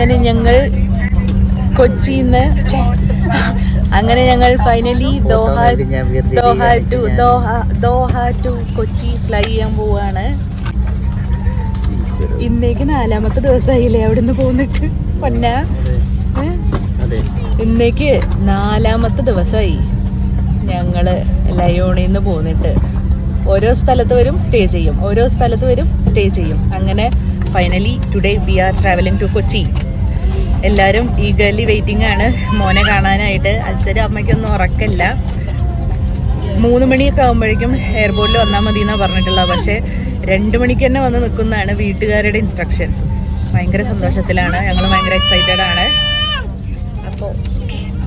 അങ്ങനെ ഞങ്ങൾ കൊച്ചിന്ന് finally Doha to Kochi fly ചെയ്യാൻ പോവാണ്. ഇന്നേക്ക് 4ാമത്തെ ദിവസമായില്ലേ അവിടെ നിന്ന് പോന്നിട്ട് പൊന്ന. ഇന്നേക്ക് 4ാമത്തെ ദിവസമായി ഞങ്ങള് ലയോണിൽ നിന്ന് പോന്നിട്ട്. ഓരോ സ്ഥലത്ത് വരും സ്റ്റേ ചെയ്യും. അങ്ങനെ finally today we are travelling to Kochi. എല്ലാവരും ഈഗർലി വെയിറ്റിംഗ് ആണ് മോനെ കാണാനായിട്ട്. അച്ഛനും അമ്മയ്ക്കൊന്നും ഉറക്കമില്ല. 3 മണിയൊക്കെ ആകുമ്പോഴേക്കും എയർപോർട്ടിൽ വന്നാൽ മതി എന്നാണ് പറഞ്ഞിട്ടുള്ളത്. പക്ഷേ 2 മണിക്ക് തന്നെ വന്ന് നിൽക്കുന്നതാണ് വീട്ടുകാരുടെ ഇൻസ്ട്രക്ഷൻ. ഭയങ്കര സന്തോഷത്തിലാണ് ഞങ്ങൾ, ഭയങ്കര എക്സൈറ്റഡ് ആണ്. അപ്പോൾ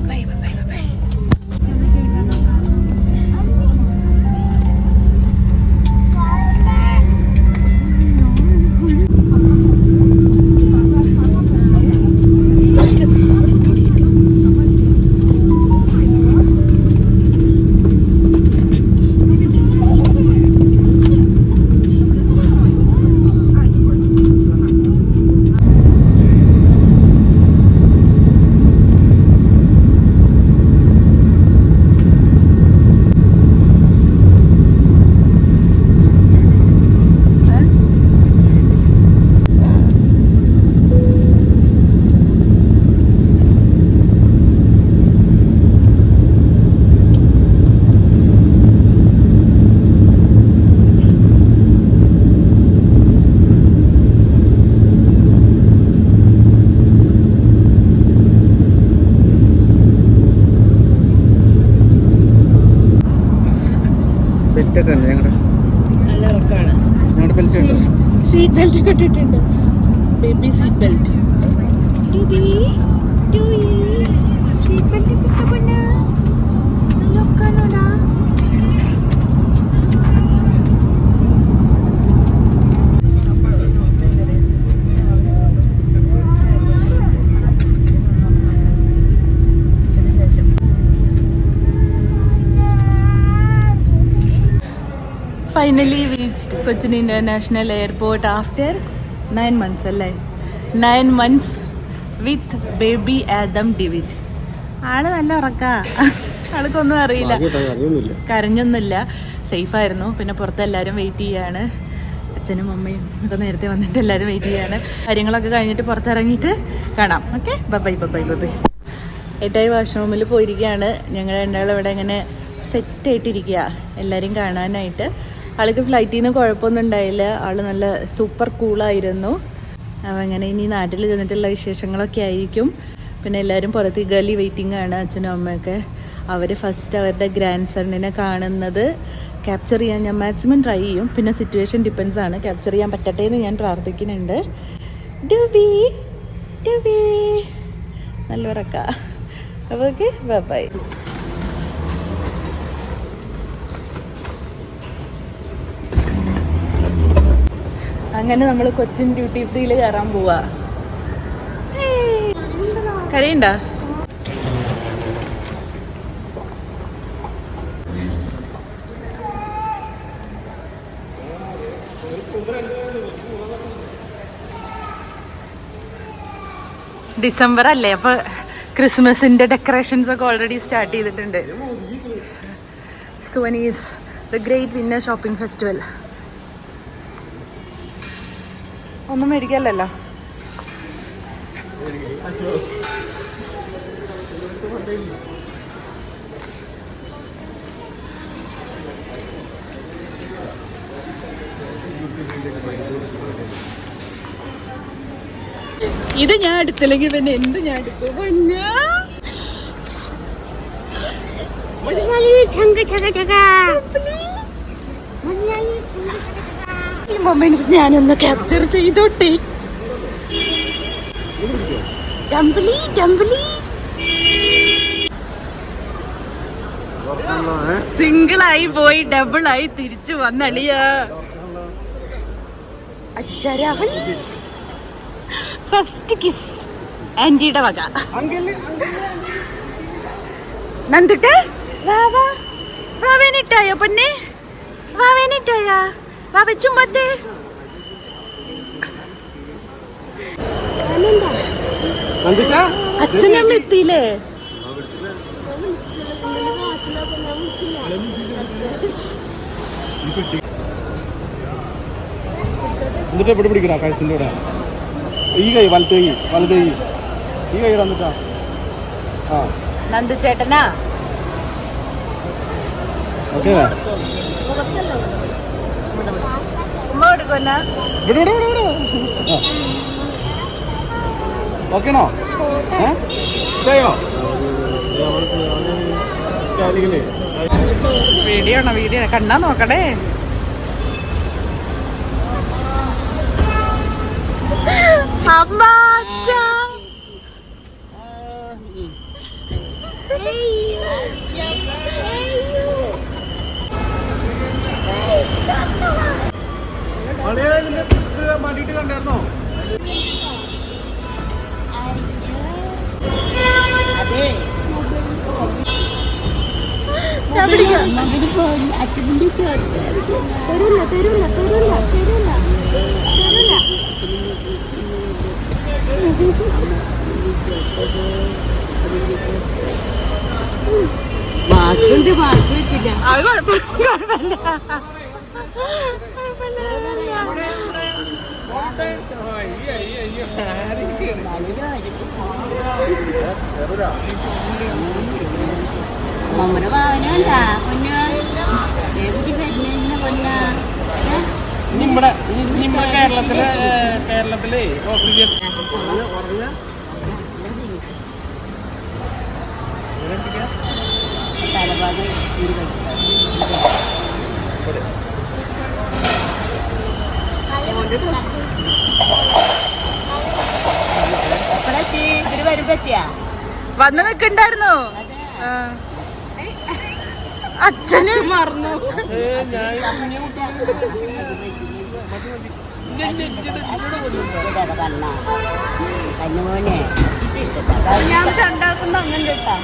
ബൈ ബൈ ബൈ ബൈ. നല്ല ഉറക്കാണ്. സീറ്റ് ബെൽറ്റ് ഒക്കെ ഇട്ടിട്ടുണ്ട്. Baby seat belt. Seat belt കിട്ടപ്പോ finally reached Cochin international airport after 9 months അല്ലേ. 9 months with baby Adam David. ആള് നല്ല ഉറക്കാ. ആൾക്കൊന്നും അറിയില്ല, കരഞ്ഞൊന്നുമില്ല. സേഫായിരുന്നു. പിന്നെ പുറത്ത് എല്ലാവരും വെയിറ്റ് ചെയ്യാണ്. അച്ഛനും അമ്മയും ഒക്കെ നേരത്തെ വന്നിട്ട് എല്ലാവരും വെയിറ്റ് ചെയ്യാണ്. കാര്യങ്ങളൊക്കെ കഴിഞ്ഞിട്ട് പുറത്തിറങ്ങിയിട്ട് കാണാം. Okay, bye bye bye bye. ഏട്ടായി വാഷ്റൂമിൽ പോയിരിക്കുകയാണ്. ഞങ്ങൾ രണ്ടാളും ഇവിടെ ഇങ്ങനെ സെറ്റായിട്ടിരിക്കുക എല്ലാവരെയും കാണാനായിട്ട്. ആൾക്ക് ഫ്ലൈറ്റിൽ നിന്ന് കുഴപ്പമൊന്നും ഉണ്ടായില്ല. ആൾ നല്ല സൂപ്പർ കൂളായിരുന്നു. അപ്പോൾ അങ്ങനെ ഇനി നാട്ടിൽ ചെന്നിട്ടുള്ള വിശേഷങ്ങളൊക്കെ ആയിരിക്കും. പിന്നെ എല്ലാവരും പുറത്ത് ഈഗർലി വെയിറ്റിംഗ് ആണ്. അച്ഛനും അമ്മയൊക്കെ അവർ ഫസ്റ്റ് അവരുടെ ഗ്രാൻഡ് സണ്ണിനെ കാണുന്നത് ക്യാപ്ചർ ചെയ്യാൻ ഞാൻ മാക്സിമം ട്രൈ ചെയ്യും. പിന്നെ സിറ്റുവേഷൻ ഡിപ്പെൻസ് ആണ്. ക്യാപ്ചർ ചെയ്യാൻ പറ്റട്ടെ എന്ന് ഞാൻ പ്രാർത്ഥിക്കുന്നുണ്ട്. നല്ല ഉറക്കാം. അപ്പോൾ ഓക്കെ, ബൈ ബൈ. അങ്ങനെ നമ്മൾ കൊച്ചിൻ ഡ്യൂട്ടി ഫ്രീയിൽ കയറാൻ പോവാ. കരയുണ്ടോ? ഡിസംബർ അല്ലേ, അപ്പൊ ക്രിസ്മസിന്റെ ഡെക്കറേഷൻസ് ഒക്കെ ഓൾറെഡി സ്റ്റാർട്ട് ചെയ്തിട്ടുണ്ട്. Souvenirs the great winner shopping festival. ഒന്നും മേടിക്കല്ലോ. ഇത് ഞാൻ എടുത്തില്ലെങ്കിൽ പിന്നെ എന്ത് ഞാൻ എടുത്തു. ഈ മൊമെന്റ്സ് ഞാനൊന്ന് ക്യാപ്ചർ ചെയ്തോട്ടെ. സിംഗിളായി പോയി ഡബിളായി തിരിച്ചു വന്നളിയ. ഫസ്റ്റ് കിസ് ആന്റിയുടെ വക. നന്ദിട്ട് വാവേനിട്ടായോ പൊന്നെ? വാവേനിട്ടായാ? വാവ ചുമ്പത്തേ അച്ഛനമ്മ എത്തിയില്ലേ? എന്നിട്ട് എവിടെ പിടിക്കടാ കഴുത്തിൻ്റെ കൂടെ ഈ കൈ വലത്ത് കൈ ഈ കൈ വന്നിട്ടാ. ആ നന്ദു ചേട്ടനാ ഓക്കെ ഉമ്മ കൊടുക്കുന്ന ഓക്കെയാണോ? ഇഷ്ടമായോ? വീഡിയോ ആണോ? വീഡിയോ കണ്ടാ നോക്കടേ. അമ്മ മാറ്റിട്ട് കണ്ടായിരുന്നോ? ഞാൻ പിടിക്കാം. മാസ്ക് ഉണ്ട്, മാസ്ക് വെച്ചില്ല. അത് കുഴപ്പമില്ല. മമ്മൂടെ വാഹനണ്ടാ പൊന്നു ദേവിക്ക് തരുന്ന പൊന്നാ. നമ്മുടെ കേരളത്തിലെ ഓക്സിജൻ തലഭാഗം ഇതിന് വരുമ്പെത്തിയാ വന്ന് നിൽക്കണ്ടായിരുന്നോ? അച്ഛന് മറന്നു. കണ്ണുമോനെ ഞാൻ രണ്ടാൾക്കൊന്നും അങ്ങനെ കേട്ടാ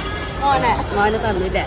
മോനെ തന്നില്ല.